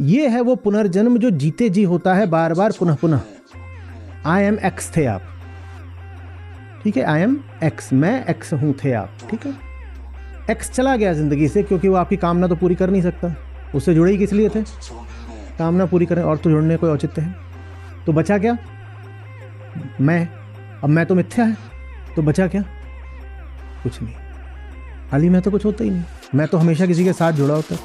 ये है वो पुनर्जन्म जो जीते जी होता है बार बार पुनः पुनः। आई एम एक्स थे आप, ठीक है, आई एम एक्स, मैं एक्स हूं, थे आप, ठीक है। एक्स चला गया जिंदगी से क्योंकि वो आपकी कामना तो पूरी कर नहीं सकता, उससे जुड़े ही किस लिए थे, कामना पूरी करें, और तो जुड़ने कोई औचित्य है। तो बचा क्या, मैं। अब मैं तो मिथ्या है, तो बचा क्या, कुछ नहीं। हाल ही में तो कुछ होता ही नहीं, मैं तो हमेशा किसी के साथ जुड़ा होता।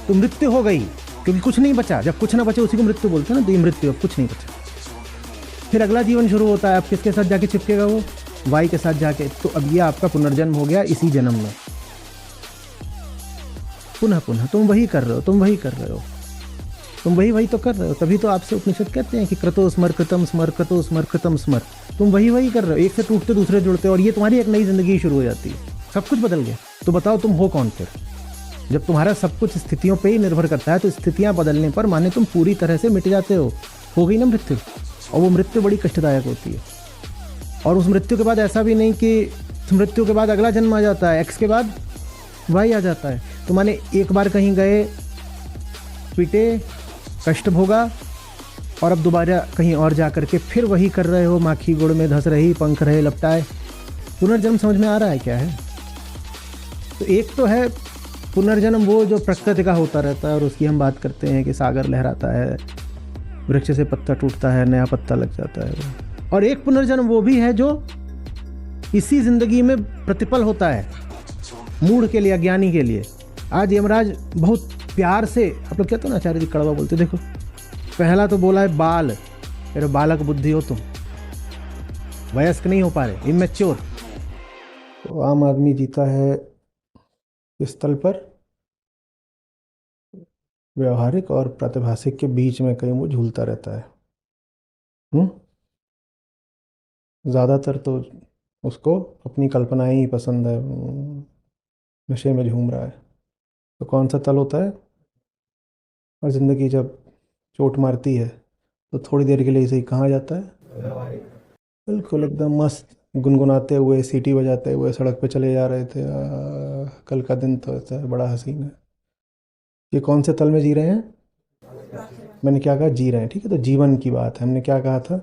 तो मृत्यु हो गई क्योंकि कुछ नहीं बचा। जब कुछ ना बचे उसी को मृत्यु बोलते हैं ना, तो ये मृत्यु, अब कुछ नहीं बचा। फिर अगला जीवन शुरू होता है। अब किसके साथ जाके चिपकेगा वो, वाई के साथ जाके। तो अब ये आपका पुनर्जन्म हो गया इसी जन्म में, पुनः पुनः तुम वही कर रहे हो, तुम वही कर रहे हो, तुम वही तो कर रहे हो। तभी तो आपसे उपनिषद कहते हैं कि क्रतो स्मर कृतम स्मर, क्रतो स्मर कृतम स्मर। तुम वही कर रहे हो, एक से टूटते दूसरे जुड़ते, और ये तुम्हारी एक नई जिंदगी शुरू हो जाती है। सब कुछ बदल गया। तो बताओ तुम हो कौन फिर, जब तुम्हारा सब कुछ स्थितियों पे ही निर्भर करता है। तो स्थितियां बदलने पर माने तुम पूरी तरह से मिट जाते हो गई ना मृत्यु। और वो मृत्यु बड़ी कष्टदायक होती है। और उस मृत्यु के बाद ऐसा भी नहीं कि मृत्यु के बाद अगला जन्म आ जाता है, एक्स के बाद वाई आ जाता है। तो माने एक बार कहीं गए, पीटे, कष्ट भोगा, और अब दोबारा कहीं और जा करके फिर वही कर रहे हो, माखी गुड़ में धंस रही, पंख रहे लपटाए। पुनर्जन्म समझ में आ रहा है क्या है। तो एक तो है पुनर्जन्म वो जो प्रकृति का होता रहता है, और उसकी हम बात करते हैं कि सागर लहराता है, वृक्ष से पत्ता टूटता है, नया पत्ता लग जाता है। और एक पुनर्जन्म वो भी है जो इसी जिंदगी में प्रतिपल होता है, मूढ़ के लिए, अज्ञानी के लिए। आज यमराज बहुत प्यार से, आप लोग कहते हो ना, आचार्य जी कड़वा बोलते, देखो पहला तो बोला है बाल, फिर बालक बुद्धि हो तुम, वयस्क नहीं हो पा रहे, इमेच्योर। तो आम आदमी जीता है इस तल पर, व्यवहारिक और प्रातिभाषिक के बीच में कहीं वो झूलता रहता है। ज़्यादातर तो उसको अपनी कल्पनाएं ही पसंद है, नशे में झूम रहा है। तो कौन सा तल होता है। और ज़िंदगी जब चोट मारती है तो थोड़ी देर के लिए इसे कहाँ जाता है, बिल्कुल एकदम मस्त गुनगुनाते हुए, सीटी बजाते हुए सड़क पे चले जा रहे थे। कल का दिन तो ऐसा है, बड़ा हसीन है। ये कौन से तल में जी रहे हैं, मैंने क्या कहा, जी रहे हैं, ठीक है। तो जीवन की बात है, हमने क्या कहा था,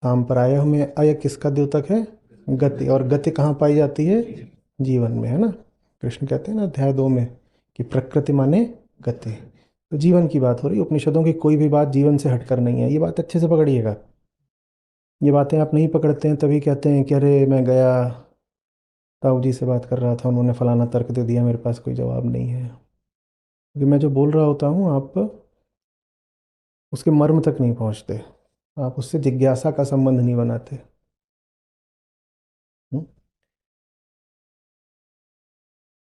शाम पर आया हूँ मैं, आया किसका द्योतक है, गति। और गति कहाँ पाई जाती है, जीवन में, है ना। कृष्ण कहते हैं ना अध्याय 2 में कि प्रकृति माने गति। तो जीवन की बात हो रही है। उपनिषदों की कोई भी बात जीवन से हटकर नहीं है, ये बात अच्छे से पकड़िएगा। ये बातें आप नहीं पकड़ते हैं तभी कहते हैं कि अरे मैं गया, ताऊ जी से बात कर रहा था, उन्होंने फलाना तर्क दे दिया, मेरे पास कोई जवाब नहीं है। क्योंकि मैं जो बोल रहा होता हूँ आप उसके मर्म तक नहीं पहुँचते, आप उससे जिज्ञासा का संबंध नहीं बनाते। हम्म?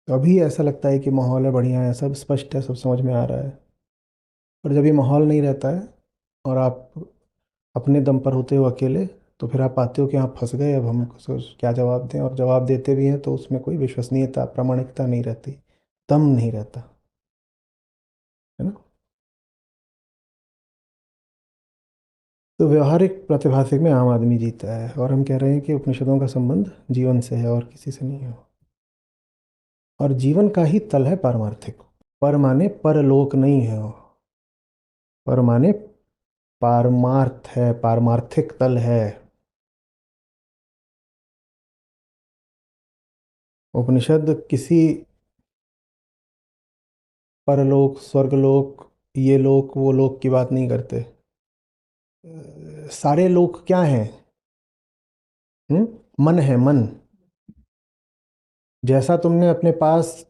तो अभी ऐसा लगता है कि माहौल है, बढ़िया है, सब स्पष्ट है, सब समझ में आ रहा है। पर जब ये माहौल नहीं रहता है और आप अपने दम पर होते हो अकेले, तो फिर आप पाते हो कि आप फंस गए, अब हम क्या जवाब दें। और जवाब देते भी हैं तो उसमें कोई विश्वसनीयता, प्रामाणिकता नहीं रहती, दम नहीं रहता, है ना। तो व्यवहारिक प्रातिभाषिक में आम आदमी जीता है, और हम कह रहे हैं कि उपनिषदों का संबंध जीवन से है और किसी से नहीं है। और जीवन का ही तल है पारमार्थिक। पर माने परलोक नहीं है वो, पर माने पारमार्थ है, पारमार्थिक तल है। उपनिषद किसी परलोक, स्वर्गलोक, ये लोक वो लोक की बात नहीं करते। सारे लोक क्या हैं, मन है, मन। जैसा तुमने अपने पास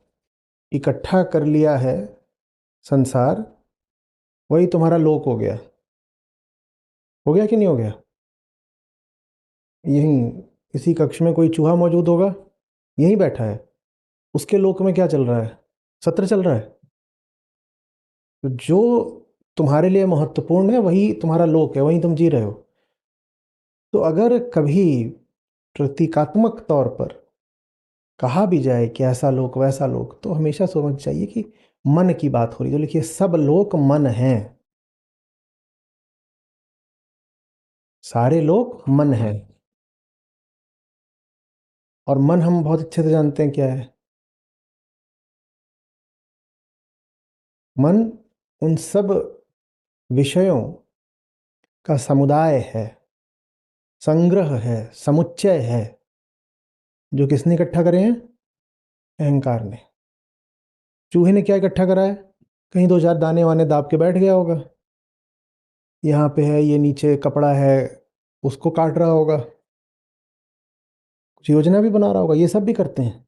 इकट्ठा कर लिया है संसार, वही तुम्हारा लोक हो गया कि नहीं हो गया। यहीं इसी कक्ष में कोई चूहा मौजूद होगा, यहीं बैठा है, उसके लोक में क्या चल रहा है, सत्र चल रहा है। तो जो तुम्हारे लिए महत्वपूर्ण है वही तुम्हारा लोक है, वहीं तुम जी रहे हो। तो अगर कभी प्रतीकात्मक तौर पर कहा भी जाए कि ऐसा लोक वैसा लोक, तो हमेशा सोचना चाहिए कि मन की बात हो रही है। तो लिखिए सब लोक मन है, सारे लोक मन है। और मन हम बहुत अच्छे से जानते हैं क्या है। मन उन सब विषयों का समुदाय है, संग्रह है, समुच्चय है, जो किसने इकट्ठा करे हैं? अहंकार ने। चूहे ने क्या इकट्ठा करा है? कहीं दो चार दाने वाने दाब के बैठ गया होगा, यहाँ पे है, ये नीचे कपड़ा है, उसको काट रहा होगा, कुछ योजना भी बना रहा होगा। ये सब भी करते हैं,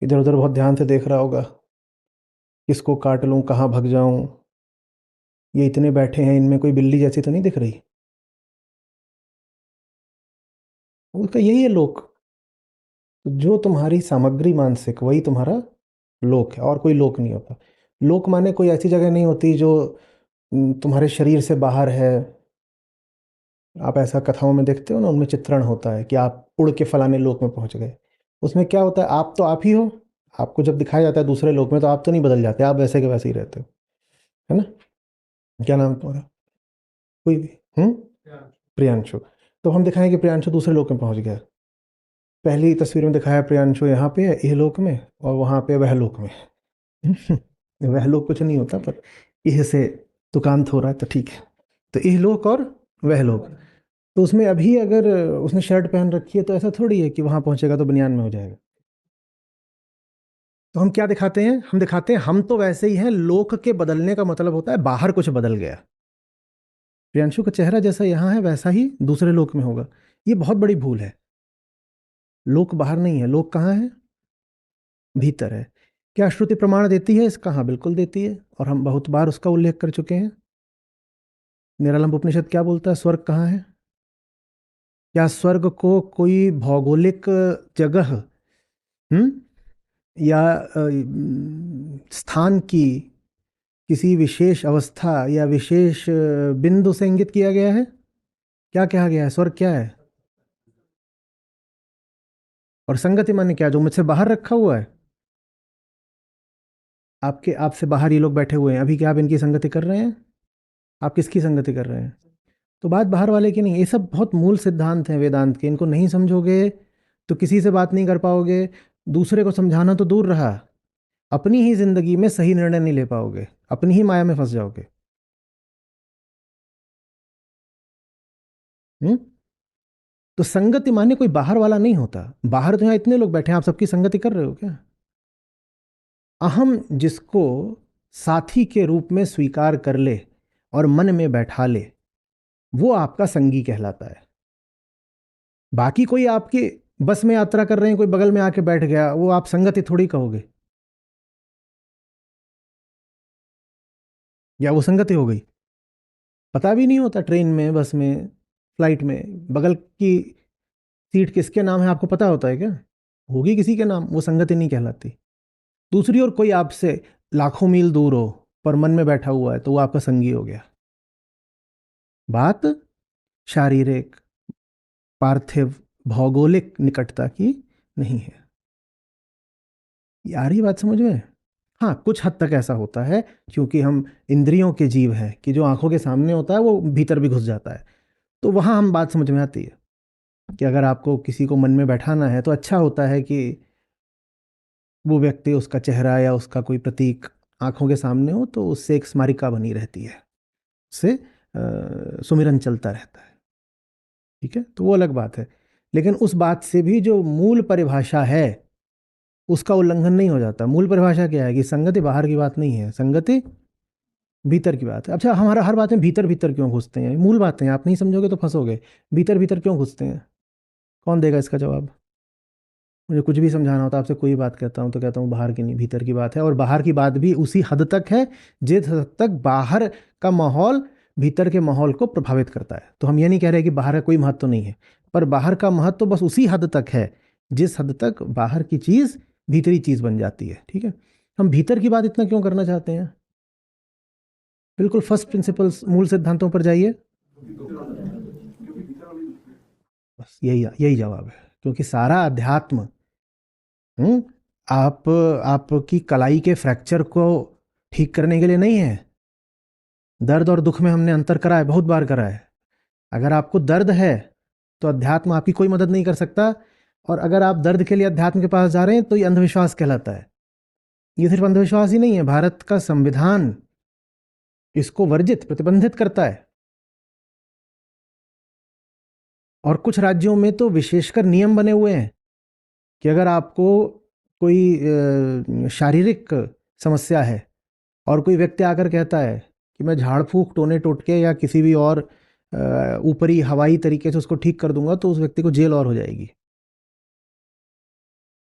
इधर उधर बहुत ध्यान से देख रहा होगा, किसको काट लूं, कहाँ भग जाऊं, ये इतने बैठे हैं, इनमें कोई बिल्ली जैसी तो नहीं दिख रही। उनका यही है लोक। जो तुम्हारी सामग्री मानसिक, वही तुम्हारा लोक है, और कोई लोक नहीं होता। लोक माने कोई ऐसी जगह नहीं होती जो तुम्हारे शरीर से बाहर है। आप ऐसा कथाओं में देखते हो ना, उनमें चित्रण होता है कि आप उड़ के फलाने लोक में पहुंच गए। उसमें क्या होता है, आप तो आप ही हो। आपको जब दिखाया जाता है दूसरे लोक में, तो आप तो नहीं बदल जाते, आप वैसे के वैसे ही रहते हो, है ना? क्या नाम है तुम्हारा? कोई भी? प्रियांशु। तो हम दिखाएं कि प्रियांशु दूसरे लोक में पहुंच गया। पहली तस्वीर में दिखाया प्रियांशु यहाँ पे है, इह लोक में, और वहां पे वह लोक में। वह लोक कुछ नहीं होता, पर इह से तुकांत हो रहा है तो ठीक है। तो इह लोक और वह लोक, तो उसमें अभी अगर उसने शर्ट पहन रखी है तो ऐसा थोड़ी है कि वहां पहुंचेगा तो बनियान में हो जाएगा। तो हम क्या दिखाते हैं? हम दिखाते हैं हम तो वैसे ही हैं। लोक के बदलने का मतलब होता है बाहर कुछ बदल गया। प्रियांशु का चेहरा जैसा यहाँ है वैसा ही दूसरे लोक में होगा। ये बहुत बड़ी भूल है। लोक बाहर नहीं है, लोक कहाँ है? भीतर है। क्या श्रुति प्रमाण देती है इसका? हाँ, बिल्कुल देती है, और हम बहुत बार उसका उल्लेख कर चुके हैं। निरालंब उपनिषद क्या बोलता है? स्वर्ग कहाँ है? क्या स्वर्ग को कोई भौगोलिक जगह, हम्म, या स्थान की किसी विशेष अवस्था या विशेष बिंदु से इंगित किया गया है? क्या कहा गया है? स्वर्ग क्या है? और संगति माने क्या? जो मुझसे बाहर रखा हुआ है। आपके आपसे बाहर ये लोग बैठे हुए हैं, अभी क्या आप इनकी संगति कर रहे हैं? आप किसकी संगति कर रहे हैं? तो बात बाहर वाले की नहीं। ये सब बहुत मूल सिद्धांत हैं वेदांत के, इनको नहीं समझोगे तो किसी से बात नहीं कर पाओगे। दूसरे को समझाना तो दूर रहा, अपनी ही जिंदगी में सही निर्णय नहीं ले पाओगे, अपनी ही माया में फंस जाओगे। हम्म। तो संगति माने कोई बाहर वाला नहीं होता। बाहर तो यहाँ इतने लोग बैठे हैं, आप सबकी संगति कर रहे हो क्या? अहम जिसको साथी के रूप में स्वीकार कर ले और मन में बैठा ले, वो आपका संगी कहलाता है। बाकी कोई आपके बस में यात्रा कर रहे हैं, कोई बगल में आके बैठ गया, वो आप संगति थोड़ी कहोगे, या वो संगति हो गई? पता भी नहीं होता, ट्रेन में, बस में, फ्लाइट में बगल की सीट किसके नाम है आपको पता होता है क्या? होगी किसी के नाम, वो संगति नहीं कहलाती। दूसरी ओर कोई आपसे लाखों मील दूर हो पर मन में बैठा हुआ है, तो वो आपका संगी हो गया। बात शारीरिक, पार्थिव, भौगोलिक निकटता की नहीं है। ये आ रही बात समझ में? हाँ, कुछ हद तक ऐसा होता है, क्योंकि हम इंद्रियों के जीव हैं, कि जो आंखों के सामने होता है वो भीतर भी घुस जाता है। तो वहाँ हम बात समझ में आती है कि अगर आपको किसी को मन में बैठाना है तो अच्छा होता है कि वो व्यक्ति, उसका चेहरा या उसका कोई प्रतीक आंखों के सामने हो, तो उससे एक स्मारिका बनी रहती है, उससे सुमिरन चलता रहता है। ठीक है, तो वो अलग बात है। लेकिन उस बात से भी जो मूल परिभाषा है उसका उल्लंघन नहीं हो जाता। मूल परिभाषा क्या है? कि संगति बाहर की बात नहीं है, संगति भीतर की बात है। अच्छा, हमारा हर बात में भीतर भीतर क्यों घुसते हैं? मूल बातें आप नहीं समझोगे तो फंसोगे। भीतर भीतर क्यों घुसते हैं? कौन देगा इसका जवाब? मुझे कुछ भी समझाना होता है, आपसे कोई बात कहता हूँ तो कहता हूँ बाहर की नहीं, भीतर की बात है। और बाहर की बात भी उसी हद तक है जिस हद तक बाहर का माहौल भीतर के माहौल को प्रभावित करता है। तो हम ये नहीं कह रहे कि बाहर का कोई महत्व नहीं है, पर बाहर का महत्व तो बस उसी हद तक है जिस हद तक बाहर की चीज़ भीतरी चीज़ बन जाती है। ठीक है, हम भीतर की बात इतना क्यों करना चाहते हैं? बिल्कुल फर्स्ट प्रिंसिपल्स, मूल सिद्धांतों पर जाइए, बस यही यही जवाब है। क्योंकि सारा अध्यात्म, हम्म, आपकी कलाई के फ्रैक्चर को ठीक करने के लिए नहीं है। दर्द और दुख में हमने अंतर करा है, बहुत बार करा है। अगर आपको दर्द है तो अध्यात्म आपकी कोई मदद नहीं कर सकता, और अगर आप दर्द के लिए अध्यात्म के पास जा रहे हैं तो ये अंधविश्वास कहलाता है। ये सिर्फ अंधविश्वास ही नहीं है, भारत का संविधान इसको वर्जित प्रतिबंधित करता है। और कुछ राज्यों में तो विशेषकर नियम बने हुए हैं कि अगर आपको कोई शारीरिक समस्या है और कोई व्यक्ति आकर कहता है कि मैं झाड़ फूक टोने टोटके या किसी भी और ऊपरी हवाई तरीके से उसको ठीक कर दूंगा, तो उस व्यक्ति को जेल और हो जाएगी।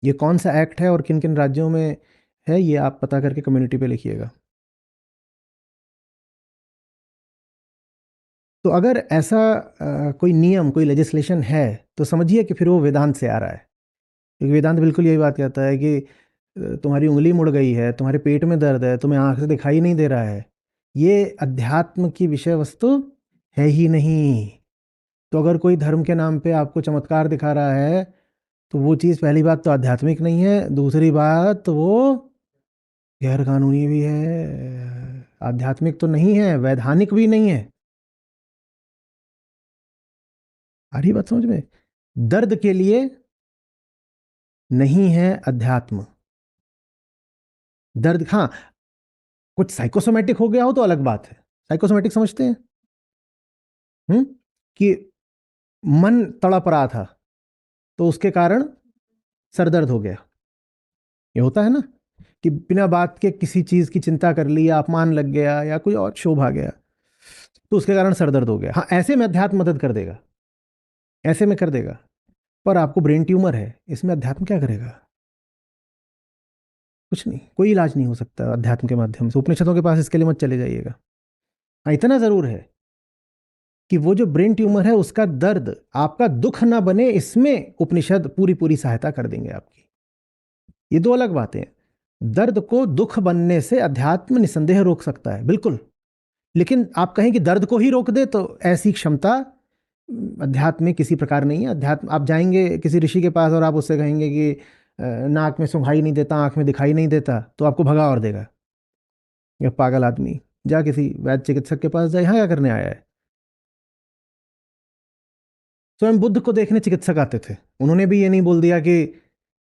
ये कौन सा एक्ट है और किन किन राज्यों में है, ये आप पता करके कम्युनिटी पे लिखिएगा। तो अगर ऐसा कोई नियम कोई लेजिस्लेशन है, तो समझिए कि फिर वो वेदांत से आ रहा है। क्योंकि वेदांत बिल्कुल यही बात कहता है कि तुम्हारी उंगली मुड़ गई है, तुम्हारे पेट में दर्द है, तुम्हें आंख से दिखाई नहीं दे रहा है, ये अध्यात्म की विषय वस्तु है ही नहीं। तो अगर कोई धर्म के नाम पे आपको चमत्कार दिखा रहा है, तो वो चीज़ पहली बात तो आध्यात्मिक नहीं है, दूसरी बात वो गैर कानूनी भी है, आध्यात्मिक तो नहीं है, वैधानिक भी नहीं है। आ रही बात समझ में? दर्द के लिए नहीं है अध्यात्म। दर्द, हाँ, कुछ साइकोसोमेटिक हो गया हो तो अलग बात है। साइकोसोमेटिक समझते हैं? हम्म, कि मन तड़प रहा था तो उसके कारण सर दर्द हो गया, ये होता है ना, कि बिना बात के किसी चीज की चिंता कर ली या अपमान लग गया या कोई और क्षोभ आ गया, तो उसके कारण सर दर्द हो गया। हाँ, ऐसे में अध्यात्म मदद कर देगा, ऐसे में कर देगा। पर आपको ब्रेन ट्यूमर है, इसमें अध्यात्म क्या करेगा? कुछ नहीं, कोई इलाज नहीं हो सकता अध्यात्म के माध्यम से। उपनिषदों के पास इसके लिए मत चले जाइएगा। हाँ, इतना जरूर है कि वो जो ब्रेन ट्यूमर है उसका दर्द आपका दुख ना बने, इसमें उपनिषद पूरी पूरी सहायता कर देंगे आपकी। ये दो अलग बातें हैं। दर्द को दुख बनने से अध्यात्म निसंदेह रोक सकता है, बिल्कुल। लेकिन आप कहें कि दर्द को ही रोक दे, तो ऐसी क्षमता अध्यात्म में किसी प्रकार नहीं है। अध्यात्म, आप जाएंगे किसी ऋषि के पास और आप उससे कहेंगे कि नाक में सुंघाई नहीं देता, आंख में दिखाई नहीं देता, तो आपको भगा और देगा, ये पागल आदमी, जा किसी वैद्य चिकित्सक के पास जा, यहाँ क्या करने आया है। स्वयं बुद्ध को देखने चिकित्सक आते थे, उन्होंने भी ये नहीं बोल दिया कि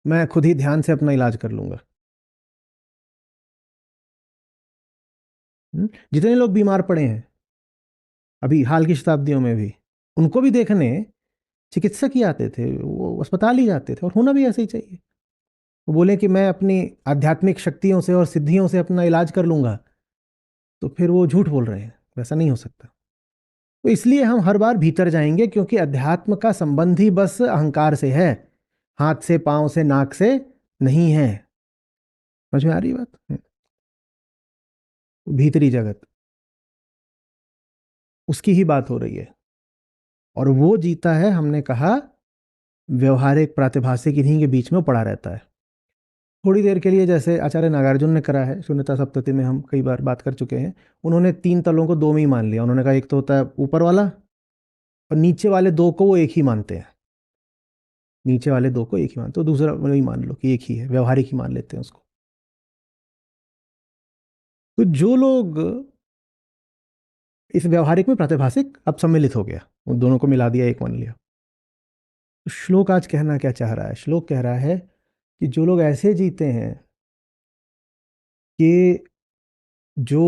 मैं खुद ही ध्यान से अपना इलाज कर लूंगा। जितने लोग बीमार पड़े हैं अभी हाल की शताब्दियों में भी, उनको भी देखने चिकित्सक ही आते थे, वो अस्पताल ही जाते थे, और होना भी ऐसे ही चाहिए। वो बोले कि मैं अपनी आध्यात्मिक शक्तियों से और सिद्धियों से अपना इलाज कर लूंगा, तो फिर वो झूठ बोल रहे हैं, वैसा नहीं हो सकता। तो इसलिए हम हर बार भीतर जाएंगे, क्योंकि अध्यात्म का संबंध ही बस अहंकार से है, हाथ से पांव से नाक से नहीं है। समझ में आ रही है बात? भीतरी जगत, उसकी ही बात हो रही है। और वो जीता है, हमने कहा, व्यवहारिक प्रातिभासिक इन्हीं के बीच में वो पड़ा रहता है। थोड़ी देर के लिए, जैसे आचार्य नागार्जुन ने करा है, शून्यता सप्तति में हम कई बार बात कर चुके हैं, उन्होंने तीन तलों को दो में ही मान लिया। उन्होंने कहा एक तो होता है ऊपर वाला, और नीचे वाले दो को वो एक ही मानते हैं। नीचे वाले दो को एक ही मानते हो, दूसरा वही मान लो कि एक ही है, व्यवहारिक ही मान लेते हैं उसको। तो जो लोग इस व्यवहारिक में प्रातिभासिक, अब सम्मिलित हो गया, उन दोनों को मिला दिया, एक मान लिया। तो श्लोक आज कहना क्या चाह रहा है? श्लोक कह रहा है कि जो लोग ऐसे जीते हैं कि जो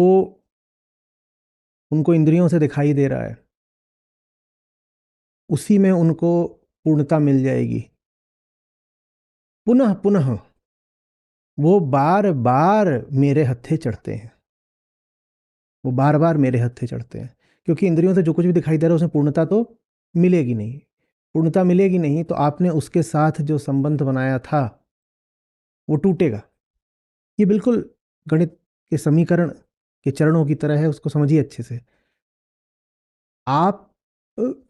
उनको इंद्रियों से दिखाई दे रहा है उसी में उनको पूर्णता मिल जाएगी, पुनः पुनः वो बार बार मेरे हत्थे चढ़ते हैं, वो बार बार मेरे हत्थे चढ़ते हैं। क्योंकि इंद्रियों से जो कुछ भी दिखाई दे रहा है उसमें पूर्णता तो मिलेगी नहीं। पूर्णता मिलेगी नहीं तो आपने उसके साथ जो संबंध बनाया था वो टूटेगा। ये बिल्कुल गणित के समीकरण के चरणों की तरह है, उसको समझिए अच्छे से। आप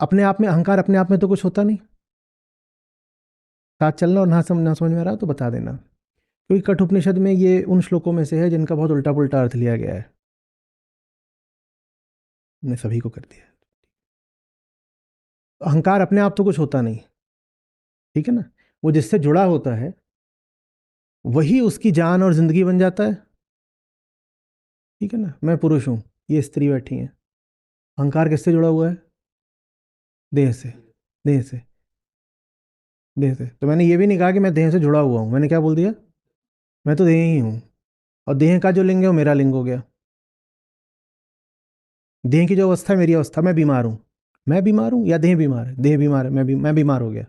अपने आप में अहंकार, अपने आप में तो कुछ होता नहीं। साथ चलना, और ना समझ में आ रहा हो तो बता देना। क्योंकि कठोपनिषद में ये उन श्लोकों में से है जिनका बहुत उल्टा पुल्टा अर्थ लिया गया है, ने सभी को कर दिया है। अहंकार अपने आप तो कुछ होता नहीं, ठीक है ना। वो जिससे जुड़ा होता है वही उसकी जान और जिंदगी बन जाता है, ठीक है ना। मैं पुरुष हूं, ये स्त्री बैठी है, अहंकार किससे जुड़ा हुआ है? देह से। देह से। देह से। तो मैंने ये भी नहीं कहा कि मैं देह से जुड़ा हुआ हूं, मैंने क्या बोल दिया? मैं तो देह ही हूं, और देह का जो लिंग है वो मेरा लिंग हो गया। देह की जो अवस्था है मेरी अवस्था, मैं बीमार हूँ, मैं बीमार हूँ या देह बीमार है, देह बीमार है, मैं बीमार हो गया,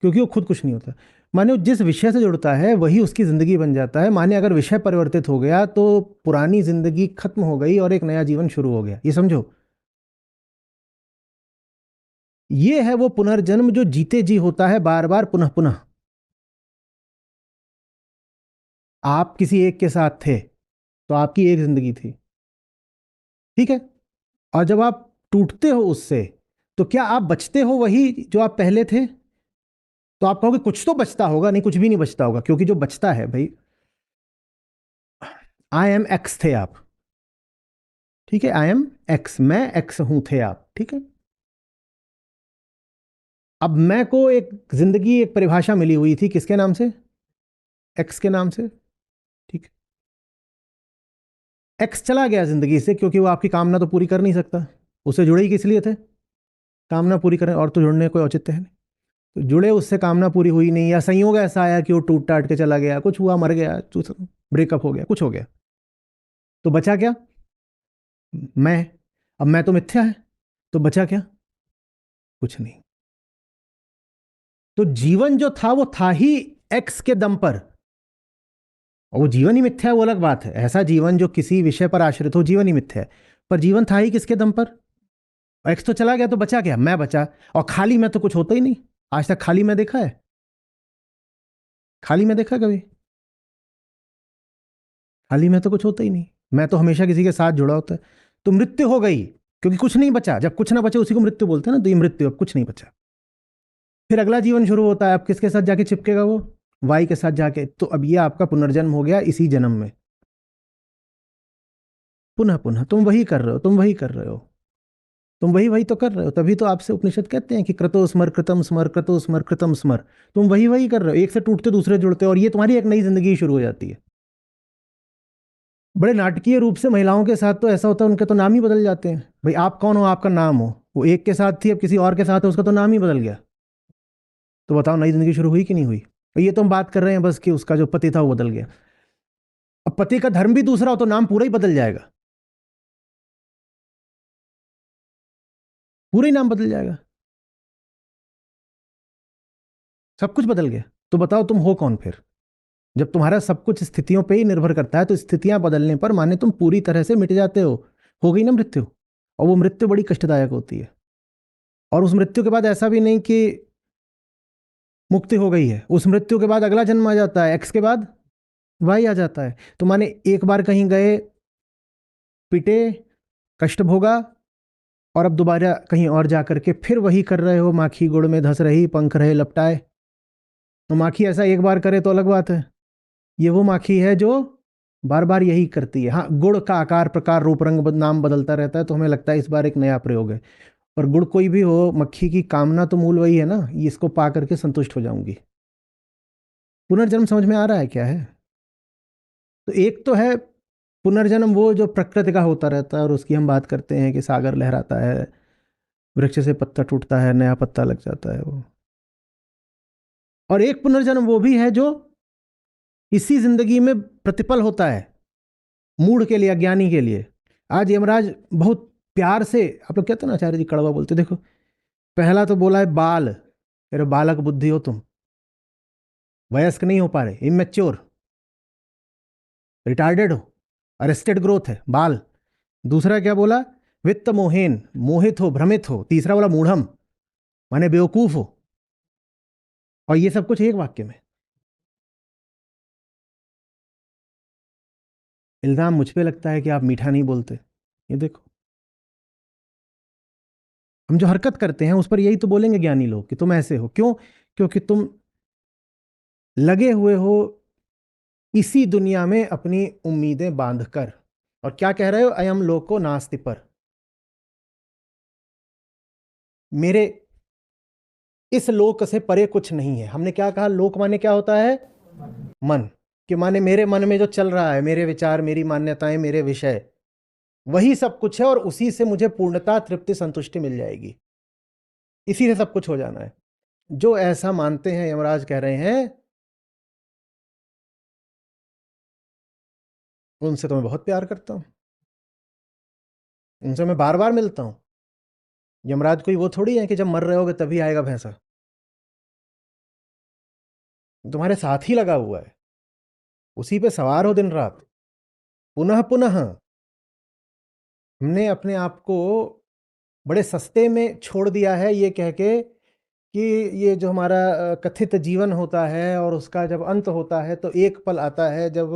क्योंकि वो खुद कुछ नहीं होता। माने वो जिस विषय से जुड़ता है वही उसकी ज़िंदगी बन जाता है। माने अगर विषय परिवर्तित हो गया तो पुरानी ज़िंदगी खत्म हो गई और एक नया जीवन शुरू हो गया, ये समझो। ये है वो पुनर्जन्म जो जीते जी होता है बार बार पुनः पुनः। आप किसी एक के साथ थे तो आपकी एक ज़िंदगी थी, ठीक है, और जब आप टूटते हो उससे तो क्या आप बचते हो वही जो आप पहले थे? तो आप कहोगे कुछ तो बचता होगा, नहीं कुछ भी नहीं बचता होगा, क्योंकि जो बचता है भाई, आई एम एक्स थे आप, ठीक है, आई एम एक्स, मैं एक्स हूं थे आप, ठीक है। अब मैं को एक जिंदगी, एक परिभाषा मिली हुई थी, किसके नाम से? एक्स के नाम से, ठीक है। एक्स चला गया जिंदगी से क्योंकि वो आपकी कामना तो पूरी कर नहीं सकता, उससे जुड़े ही किस लिए थे? कामना पूरी करें, और तो जुड़ने का कोई औचित्य है नहीं। तो जुड़े, उससे कामना पूरी हुई नहीं, या संयोग ऐसा आया कि वो टूट टाट के चला गया, कुछ हुआ, मर गया, ब्रेकअप हो गया, कुछ हो गया, तो बचा क्या? मैं। अब मैं तो मिथ्या है, तो बचा क्या? कुछ नहीं। तो जीवन जो था वो था ही एक्स के दम पर, और वो जीवन ही मिथ्या है, वो अलग बात है। ऐसा जीवन जो किसी विषय पर आश्रित हो, जीवन ही मिथ्या है, पर जीवन था ही किसके दम पर? एक्स तो चला गया, तो बचा क्या? मैं बचा। और खाली मैं तो कुछ होता ही नहीं। आज तक खाली मैं देखा है? खाली मैं देखा कभी? खाली में तो कुछ होता ही नहीं, मैं तो हमेशा किसी के साथ जुड़ा होता है। तो मृत्यु हो गई क्योंकि कुछ नहीं बचा। जब कुछ ना बचे उसी को मृत्यु बोलते हैं ना, तो ये मृत्यु, अब कुछ नहीं बचा। फिर अगला जीवन शुरू होता है, अब किसके साथ जाके चिपकेगा वो? वाई के साथ जाके। तो अब ये आपका पुनर्जन्म हो गया इसी जन्म में, पुनः पुनः तुम वही कर रहे हो, तुम वही कर रहे हो, तुम वही वही तो कर रहे हो। तभी तो आपसे उपनिषद कहते हैं कि क्रतो स्मर कृतम स्मर, क्रतो स्मर कृतम स्मर। तुम वही वही कर रहे हो, एक से टूटते दूसरे जुड़ते, और ये तुम्हारी एक नई जिंदगी शुरू हो जाती है। बड़े नाटकीय रूप से महिलाओं के साथ तो ऐसा होता है, उनके तो नाम ही बदल जाते हैं। भाई आप कौन हो, आपका नाम हो, वो एक के साथ थी, अब किसी और के साथ है, उसका तो नाम ही बदल गया। तो बताओ नई जिंदगी शुरू हुई कि नहीं हुई? और ये तो हम बात कर रहे हैं बस कि उसका जो पति था वो बदल गया। अब पति का धर्म भी दूसरा हो तो नाम पूरा ही बदल जाएगा, पूरा ही नाम बदल जाएगा, सब कुछ बदल गया। तो बताओ तुम हो कौन फिर? जब तुम्हारा सब कुछ स्थितियों पे ही निर्भर करता है, तो स्थितियां बदलने पर माने तुम पूरी तरह से मिट जाते हो गई ना मृत्यु। और वो मृत्यु बड़ी कष्टदायक होती है। और उस मृत्यु के बाद ऐसा भी नहीं कि मुक्ति हो गई है, उस मृत्यु के बाद अगला जन्म आ जाता है, एक्स के बाद वाई आ जाता है। तो माने एक बार कहीं गए, पिटे, कष्ट भोगा, और अब दोबारा कहीं और जा करके फिर वही कर रहे हो, माखी गुड़ में धंस रही, पंख रहे लपटाए। तो माखी ऐसा एक बार करे तो अलग बात है, ये वो माखी है जो बार बार यही करती है। हाँ, गुड़ का आकार प्रकार रूप रंग नाम बदलता रहता है, तो हमें लगता है इस बार एक नया प्रयोग है। पर गुड़ कोई भी हो, मक्खी की कामना तो मूल वही है ना, ये इसको पा करके संतुष्ट हो जाऊंगी। पुनर्जन्म समझ में आ रहा है क्या है? तो एक तो है पुनर्जन्म वो जो प्रकृति का होता रहता है, और उसकी हम बात करते हैं कि सागर लहराता है, वृक्ष से पत्ता टूटता है, नया पत्ता लग जाता है वो। और एक पुनर्जन्म वो भी है जो इसी जिंदगी में प्रतिपल होता है, मूढ़ के लिए, अज्ञानी के लिए। आज यमराज बहुत प्यार से, आप लोग कहते हैं ना आचार्य जी कड़वा बोलते, देखो पहला तो बोला है बाल, फिर बालक बुद्धि हो तुम, वयस्क नहीं हो पा रहे, इमेच्योर, रिटार्डेड हो, अरेस्टेड ग्रोथ है बाल। दूसरा क्या बोला? वित्त मोहेन, मोहित हो, भ्रमित हो। तीसरा बोला मूढ़म, माने बेवकूफ हो। और ये सब कुछ एक वाक्य में। इल्जाम मुझ पे लगता है कि आप मीठा नहीं बोलते, ये देखो। हम जो हरकत करते हैं उस पर यही तो बोलेंगे ज्ञानी लोग कि तुम ऐसे हो, क्यों? क्योंकि तुम लगे हुए हो इसी दुनिया में अपनी उम्मीदें बांधकर। और क्या कह रहे हो? अयम लोको नास्ति पर, मेरे इस लोक से परे कुछ नहीं है। हमने क्या कहा? लोक माने क्या होता है? मन। कि माने मेरे मन में जो चल रहा है, मेरे विचार, मेरी मान्यताएं, मेरे विषय, वही सब कुछ है, और उसी से मुझे पूर्णता, तृप्ति, संतुष्टि मिल जाएगी। इसी से सब कुछ हो जाना है। जो ऐसा मानते हैं, यमराज कह रहे हैं, उनसे तो मैं बहुत प्यार करता हूं। उनसे मैं बार बार मिलता हूँ। यमराज कोई वो थोड़ी है कि जब मर रहे होगे तभी आएगा भैंसा। तुम्हारे साथ ही लगा हुआ है, उसी पे सवार हो दिन रात। पुनः पुनः हमने अपने आप को बड़े सस्ते में छोड़ दिया है, ये कह के कि ये जो हमारा कथित जीवन होता है और उसका जब अंत होता है तो एक पल आता है जब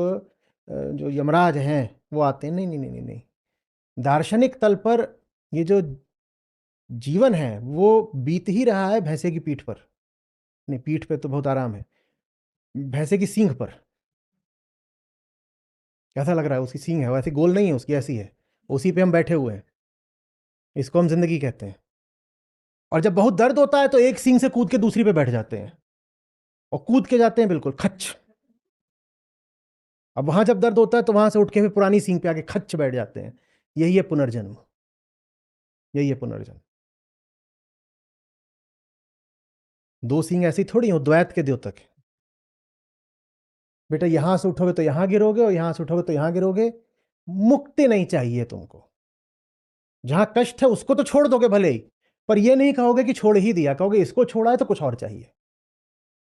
जो यमराज हैं वो आते हैं। नहीं नहीं नहीं नहीं नहीं, दार्शनिक तल पर ये जो जीवन है वो बीत ही रहा है भैंसे की पीठ पर। नहीं, पीठ पे तो बहुत आराम है, भैंसे की सींग पर। कैसा लग रहा है? उसकी सींग है, वैसे गोल नहीं है उसकी, ऐसी है। उसी पे हम बैठे हुए हैं, इसको हम जिंदगी कहते हैं। और जब बहुत दर्द होता है तो एक सींग से कूद के दूसरी पे बैठ जाते हैं, और कूद के जाते हैं बिल्कुल खच। अब वहां जब दर्द होता है तो वहां से उठ के फिर पुरानी सींग पे आके खच बैठ जाते हैं। यही है पुनर्जन्म, यही है पुनर्जन्म। दो सींग ऐसी थोड़ी हो, द्वैत के द्योतक है। बेटा यहां से उठोगे तो यहां गिरोगे, और यहां से उठोगे तो यहां गिरोगे। मुक्ति नहीं चाहिए तुमको। जहां कष्ट है उसको तो छोड़ दोगे भले ही, पर यह नहीं कहोगे कि छोड़ ही दिया, कहोगे इसको छोड़ा है तो कुछ और चाहिए,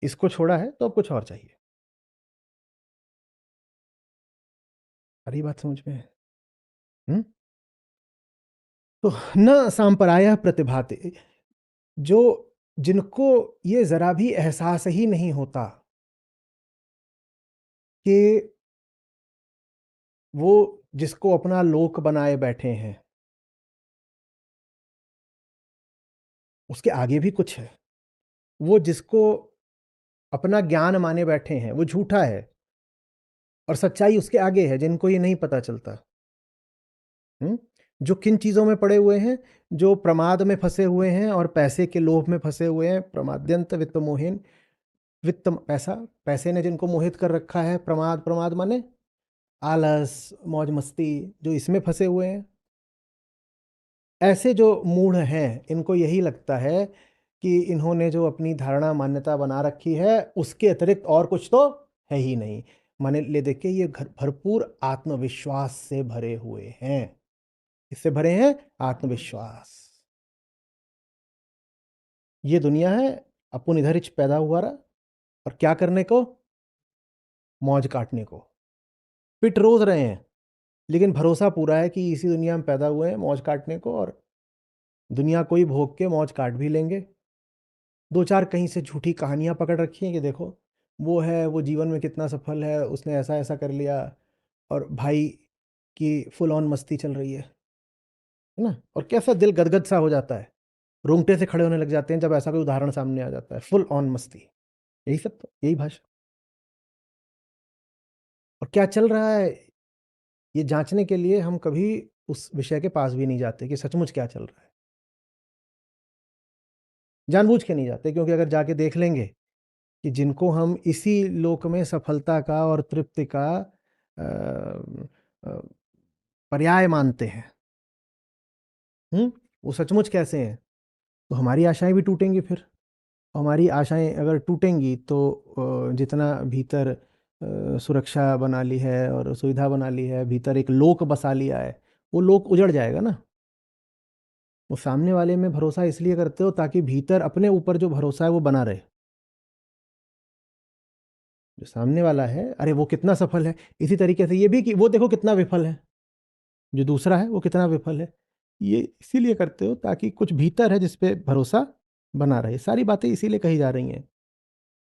इसको छोड़ा है तो अब कुछ और चाहिए। अरे बात समझ में है? हम्म? तो न सांपरायः प्रतिभाते, जो जिनको ये जरा भी एहसास ही नहीं होता कि वो जिसको अपना लोक बनाए बैठे हैं उसके आगे भी कुछ है। वो जिसको अपना ज्ञान माने बैठे हैं वो झूठा है, और सच्चाई उसके आगे है, जिनको ये नहीं पता चलता। हम्म? जो किन चीजों में पड़े हुए हैं, जो प्रमाद में फंसे हुए हैं और पैसे के लोभ में फंसे हुए हैं। प्रमाद्यंत वित्त मोहिन, वित्त पैसा, पैसे ने जिनको मोहित कर रखा है। प्रमाद, प्रमाद माने आलस, मौज मस्ती, जो इसमें फंसे हुए हैं। ऐसे जो मूढ़ हैं इनको यही लगता है कि इन्होंने जो अपनी धारणा मान्यता बना रखी है उसके अतिरिक्त और कुछ तो है ही नहीं। माने ले देखिए, ये भरपूर आत्मविश्वास से भरे हुए हैं। इससे भरे हैं आत्मविश्वास। ये दुनिया है, अपन इधर ही पैदा हुआ रहा, और क्या करने को? मौज काटने को। पिट रोज रहे हैं, लेकिन भरोसा पूरा है कि इसी दुनिया में पैदा हुए हैं मौज काटने को, और दुनिया को ही भोग के मौज काट भी लेंगे। दो चार कहीं से झूठी कहानियां पकड़ रखी हैं कि देखो वो है, वो जीवन में कितना सफल है, उसने ऐसा ऐसा कर लिया, और भाई की फुल ऑन मस्ती चल रही है ना। और कैसा दिल गदगद सा हो जाता है, रोंगटे से खड़े होने लग जाते हैं जब ऐसा कोई उदाहरण सामने आ जाता है। फुल ऑन मस्ती, यही सब तो, यही भाषा। और क्या चल रहा है ये जांचने के लिए हम कभी उस विषय के पास भी नहीं जाते कि सचमुच क्या चल रहा है। जानबूझ के नहीं जाते, क्योंकि अगर जाके देख लेंगे कि जिनको हम इसी लोक में सफलता का और तृप्ति का अ, अ, पर्याय मानते हैं, वो सचमुच कैसे हैं, तो हमारी आशाएं भी टूटेंगी फिर। हमारी आशाएं अगर टूटेंगी तो जितना भीतर सुरक्षा बना ली है और सुविधा बना ली है, भीतर एक लोक बसा लिया है, वो लोक उजड़ जाएगा ना। वो सामने वाले में भरोसा इसलिए करते हो ताकि भीतर अपने ऊपर जो भरोसा है वो बना रहे। जो सामने वाला है, अरे वो कितना सफल है, इसी तरीके से ये भी कि वो देखो कितना विफल है। जो दूसरा है वो कितना विफल है, ये इसीलिए करते हो ताकि कुछ भीतर है जिस पे भरोसा बना रहे। सारी बातें इसीलिए कही जा रही हैं,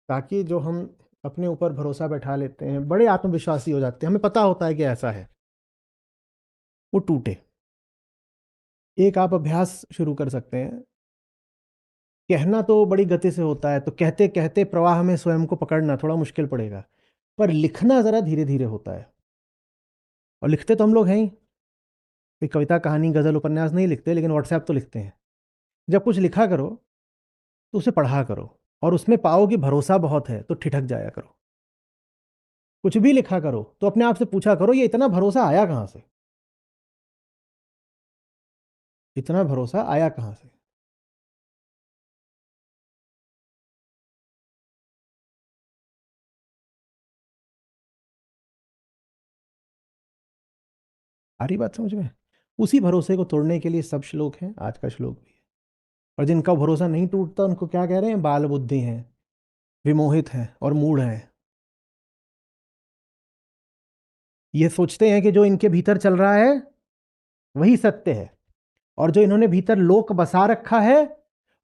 ताकि जो हम अपने ऊपर भरोसा बैठा लेते हैं, बड़े आत्मविश्वासी हो जाते हैं, हमें पता होता है कि ऐसा है, वो टूटे। एक आप अभ्यास शुरू कर सकते हैं। कहना तो बड़ी गति से होता है, तो कहते कहते प्रवाह में स्वयं को पकड़ना थोड़ा मुश्किल पड़ेगा, पर लिखना जरा धीरे धीरे होता है। और लिखते तो हम लोग हैं ही, कोई कविता कहानी गजल उपन्यास नहीं लिखते, लेकिन व्हाट्सएप तो लिखते हैं। जब कुछ लिखा करो तो उसे पढ़ा करो, और उसमें पाओ कि भरोसा बहुत है तो ठिठक जाया करो। कुछ भी लिखा करो तो अपने आप से पूछा करो ये इतना भरोसा आया कहाँ से, इतना भरोसा आया कहाँ से। आ रही बात समझ में? उसी भरोसे को तोड़ने के लिए सब श्लोक हैं, आज का श्लोक भी है। और जिनका भरोसा नहीं टूटता उनको क्या कह रहे हैं? बाल बुद्धि हैं, विमोहित हैं और मूढ़ हैं। ये सोचते हैं कि जो इनके भीतर चल रहा है वही सत्य है, और जो इन्होंने भीतर लोक बसा रखा है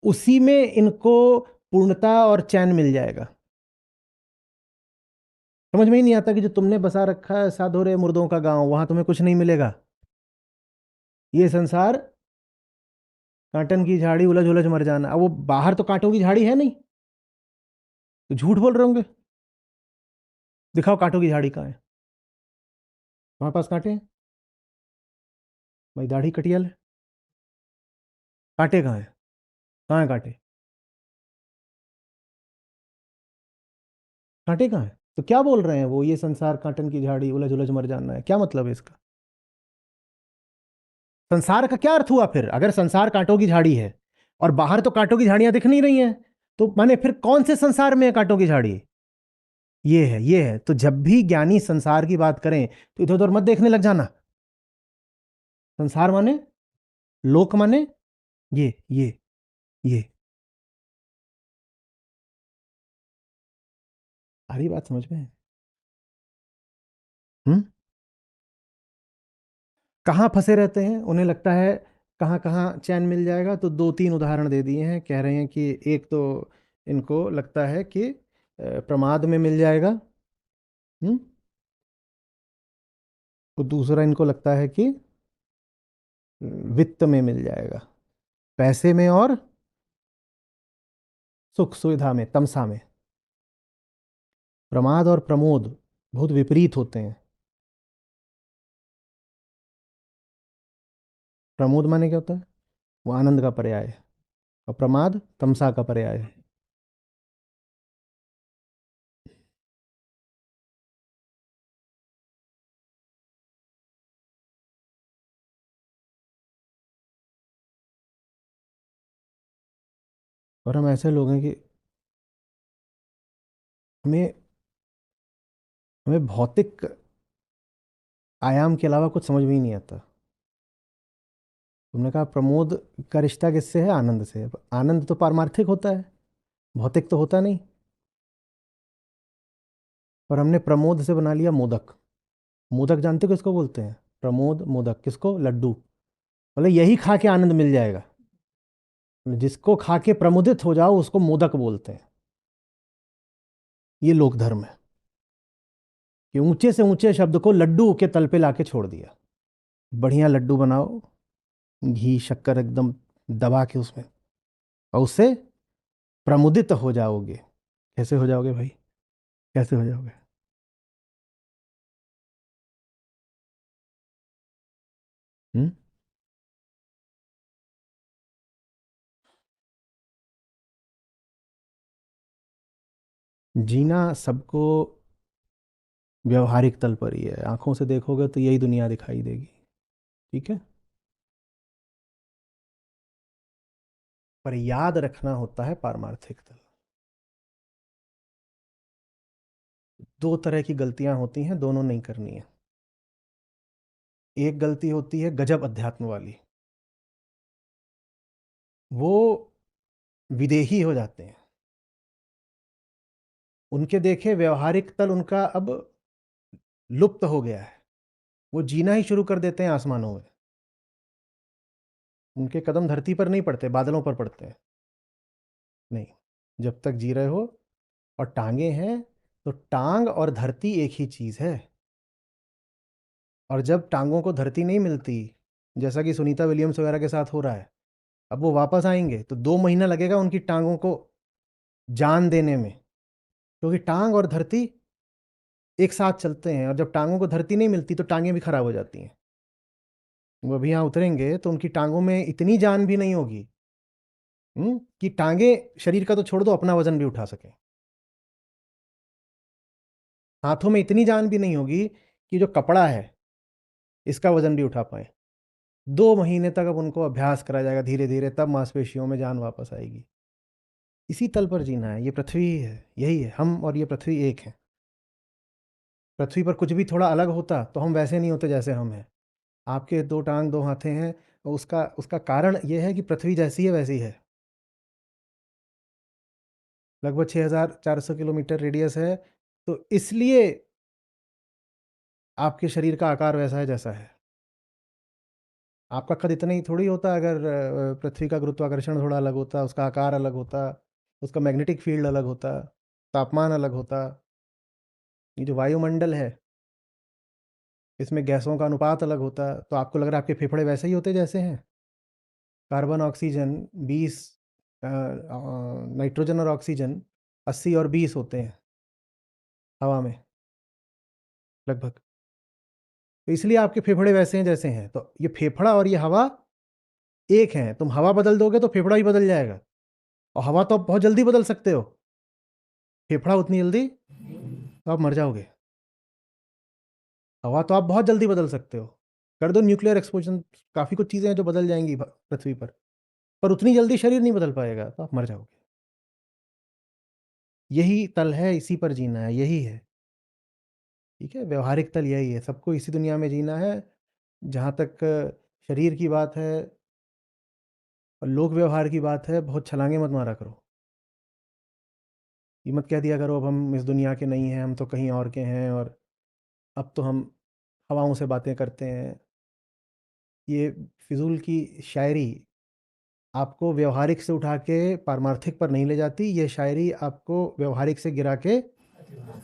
उसी में इनको पूर्णता और चैन मिल जाएगा। समझ में ही नहीं आता कि जो तुमने बसा रखा है साधोरे मुर्दों का गांव, वहां तुम्हें कुछ नहीं मिलेगा। ये संसार कांटन की झाड़ी, उलझ उलझ मर जाना। अब वो बाहर तो कांटों की झाड़ी है नहीं, तो झूठ बोल रहे होंगे। दिखाओ कांटों की झाड़ी कहाँ है? तुम्हारे पास कांटे हैं? भाई दाढ़ी कटियल है, कांटे कहाँ है? कहाँ है कांटे? कांटे कहाँ है? तो क्या बोल रहे हैं वो, ये संसार कांटन की झाड़ी, उलझ उलझ मर जाना है? क्या मतलब है इसका? संसार का क्या अर्थ हुआ फिर? अगर संसार कांटों की झाड़ी है और बाहर तो कांटों की झाड़ियां दिख नहीं रही हैं, तो माने फिर कौन से संसार में है कांटों की झाड़ी? ये है, ये है। तो जब भी ज्ञानी संसार की बात करें तो इधर उधर मत देखने लग जाना। संसार माने, लोक माने ये सारी बात समझ में है? हम्म। कहाँ फंसे रहते हैं उन्हें लगता है कहाँ कहाँ चैन मिल जाएगा। तो दो तीन उदाहरण दे दिए हैं। कह रहे हैं कि एक तो इनको लगता है कि प्रमाद में मिल जाएगा। हम्म। तो दूसरा इनको लगता है कि वित्त में मिल जाएगा, पैसे में और सुख सुविधा में, तमसा में। प्रमाद और प्रमोद बहुत विपरीत होते हैं। प्रमोद माने क्या होता है? वो आनंद का पर्याय है, और प्रमाद तमसा का पर्याय है। और हम ऐसे लोग हैं कि हमें हमें भौतिक आयाम के अलावा कुछ समझ में ही नहीं आता। तुमने कहा प्रमोद का रिश्ता किससे है? आनंद से। आनंद तो पारमार्थिक होता है, भौतिक तो होता नहीं। और हमने प्रमोद से बना लिया मोदक। मोदक जानते हो किसको बोलते हैं? प्रमोद मोदक किसको? लड्डू। बोले यही खा के आनंद मिल जाएगा। जिसको खा के प्रमुदित हो जाओ उसको मोदक बोलते हैं। ये लोक धर्म है कि ऊंचे से ऊंचे शब्द को लड्डू के तल पे लाके छोड़ दिया। बढ़िया लड्डू बनाओ, घी शक्कर एकदम दबा के उसमें, और उससे प्रमुदित हो जाओगे। कैसे हो जाओगे भाई? कैसे हो जाओगे? हम्म। जीना सबको व्यवहारिक तल पर ही है। आंखों से देखोगे तो यही दुनिया दिखाई देगी। ठीक है। पर याद रखना होता है पारमार्थिक तल। दो तरह की गलतियां होती हैं, दोनों नहीं करनी है। एक गलती होती है गजब अध्यात्म वाली, वो विदेही हो जाते हैं। उनके देखे व्यवहारिक तल उनका अब लुप्त हो गया है। वो जीना ही शुरू कर देते हैं आसमानों में। उनके कदम धरती पर नहीं पड़ते, बादलों पर पड़ते हैं। नहीं, जब तक जी रहे हो और टांगे हैं तो टांग और धरती एक ही चीज है। और जब टांगों को धरती नहीं मिलती, जैसा कि सुनीता विलियम्स वगैरह के साथ हो रहा है, अब वो वापस आएंगे तो 2 महीना लगेगा उनकी टांगों को जान देने में, क्योंकि टांग और धरती एक साथ चलते हैं। और जब टांगों को धरती नहीं मिलती तो टांगें भी खराब हो जाती हैं। वो अभी यहाँ उतरेंगे तो उनकी टांगों में इतनी जान भी नहीं होगी कि टांगे शरीर का तो छोड़ दो, अपना वजन भी उठा सके। हाथों में इतनी जान भी नहीं होगी कि जो कपड़ा है इसका वजन भी उठा पाए। 2 महीने तक अब उनको अभ्यास करा जाएगा धीरे धीरे, तब मांसपेशियों में जान वापस आएगी। इसी तल पर जीना है। ये पृथ्वी ही है, यही है हम, और ये पृथ्वी एक है। पृथ्वी पर कुछ भी थोड़ा अलग होता तो हम वैसे नहीं होते जैसे हम हैं। आपके दो टांग दो हाथे हैं, उसका उसका कारण यह है कि पृथ्वी जैसी है वैसी है। लगभग 6400 किलोमीटर रेडियस है, तो इसलिए आपके शरीर का आकार वैसा है जैसा है। आपका कद इतना ही थोड़ी होता अगर पृथ्वी का गुरुत्वाकर्षण थोड़ा अलग होता, उसका आकार अलग होता, उसका मैग्नेटिक फील्ड अलग होता, तापमान अलग होता। ये जो वायुमंडल है, इसमें गैसों का अनुपात अलग होता, तो आपको लग रहा है आपके फेफड़े वैसे ही होते जैसे हैं। कार्बन ऑक्सीजन 20, नाइट्रोजन और ऑक्सीजन 80 और 20 होते हैं हवा में लगभग। तो इसलिए आपके फेफड़े वैसे हैं जैसे हैं। तो ये फेफड़ा और ये हवा एक हैं। तुम हवा बदल दोगे तो फेफड़ा भी बदल जाएगा, और हवा तो आप बहुत जल्दी बदल सकते हो, फेफड़ा उतनी जल्दी तो आप मर जाओगे। हवा तो आप बहुत जल्दी बदल सकते हो, कर दो न्यूक्लियर एक्सप्लोजन, काफ़ी कुछ चीज़ें हैं जो बदल जाएंगी पृथ्वी पर उतनी जल्दी शरीर नहीं बदल पाएगा, तो आप मर जाओगे। यही तल है, इसी पर जीना है, यही है। ठीक है, व्यवहारिक तल यही है, सबको इसी दुनिया में जीना है। जहाँ तक शरीर की बात है और लोक व्यवहार की बात है, बहुत छलांगे मत मारा करो। ये मत कह दिया करो अब हम इस दुनिया के नहीं हैं, हम तो कहीं और के हैं, और अब तो हम हवाओं से बातें करते हैं। ये फिजूल की शायरी आपको व्यवहारिक से उठा के पारमार्थिक पर नहीं ले जाती। ये शायरी आपको व्यवहारिक से गिरा के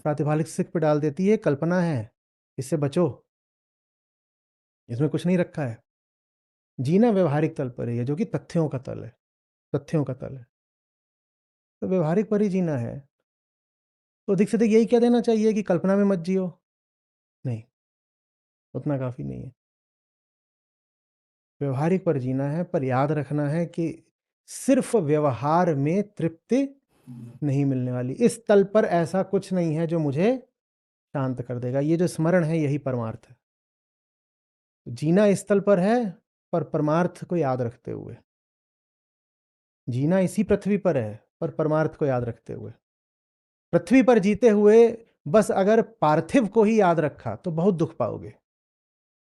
प्रातिभाषिक पे डाल देती है। कल्पना है, इससे बचो, इसमें कुछ नहीं रखा है। जीना व्यवहारिक तल पर ही है, जो कि तथ्यों का तल है, तथ्यों का तल है। तो व्यवहारिक पर ही जीना है। तो अधिक से अधिक यही कह देना चाहिए कि कल्पना में मत जियो, नहीं, उतना काफ़ी नहीं है। व्यवहारिक पर जीना है, पर याद रखना है कि सिर्फ व्यवहार में तृप्ति नहीं मिलने वाली। इस तल पर ऐसा कुछ नहीं है जो मुझे शांत कर देगा। ये जो स्मरण है, यही परमार्थ है। जीना इस तल पर है, पर परमार्थ को याद रखते हुए। जीना इसी पृथ्वी पर है, पर परमार्थ को याद रखते हुए। पृथ्वी पर जीते हुए बस अगर पार्थिव को ही याद रखा तो बहुत दुख पाओगे।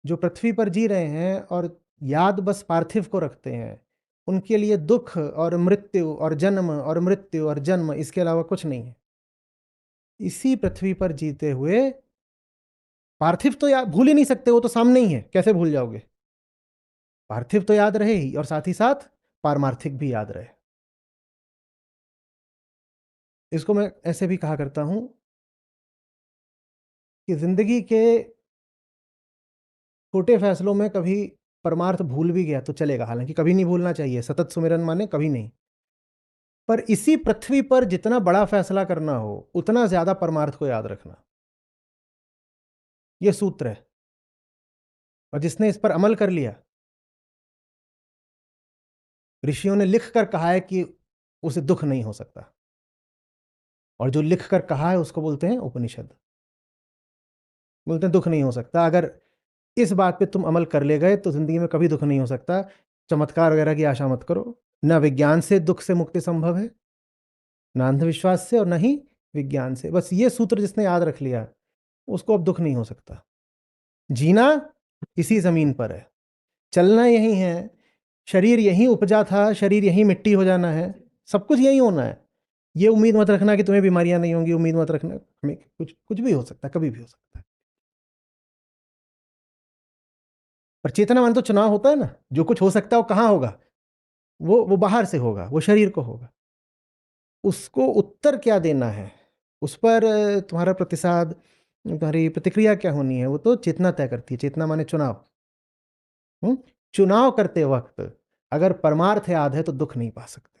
जो पृथ्वी पर जी रहे हैं और याद बस पार्थिव को रखते हैं, उनके लिए दुख और मृत्यु और जन्म और मृत्यु और जन्म, इसके अलावा कुछ नहीं है। इसी पृथ्वी पर जीते हुए पार्थिव तो याद भूल ही नहीं सकते, वो तो सामने ही है, कैसे भूल जाओगे। पार्थिव तो याद रहे ही, और साथ ही साथ पारमार्थिक भी याद रहे। इसको मैं ऐसे भी कहा करता हूं कि जिंदगी के छोटे फैसलों में कभी परमार्थ भूल भी गया तो चलेगा, हालांकि कभी नहीं भूलना चाहिए, सतत सुमिरन माने कभी नहीं। पर इसी पृथ्वी पर जितना बड़ा फैसला करना हो, उतना ज्यादा परमार्थ को याद रखना, यह सूत्र है। और जिसने इस पर अमल कर लिया, ऋषियों ने लिख कर कहा है कि उसे दुख नहीं हो सकता, और जो लिख कर कहा है उसको बोलते हैं उपनिषद। बोलते हैं दुख नहीं हो सकता। अगर इस बात पे तुम अमल कर ले गए तो जिंदगी में कभी दुख नहीं हो सकता। चमत्कार वगैरह की आशा मत करो। न विज्ञान से दुख से मुक्ति संभव है, ना अंधविश्वास से, और ना ही विज्ञान से। बस ये सूत्र जिसने याद रख लिया, उसको अब दुख नहीं हो सकता। जीना इसी जमीन पर है, चलना यही है, शरीर यहीं उपजा था, शरीर यहीं मिट्टी हो जाना है, सब कुछ यही होना है। ये उम्मीद मत रखना कि तुम्हें बीमारियां नहीं होंगी, उम्मीद मत रखना, हमें कुछ कुछ भी हो सकता है, कभी भी हो सकता है। पर चेतना मान तो चुनाव होता है ना, जो कुछ हो सकता है वो कहाँ होगा, वो बाहर से होगा, वो शरीर को होगा। उसको उत्तर क्या देना है, उस पर तुम्हारा प्रतिसाद, तुम्हारी प्रतिक्रिया क्या होनी है, वो तो चेतना तय करती है। चेतना माने चुनाव। चुनाव करते वक्त अगर परमार्थ याद है तो दुख नहीं पा सकते।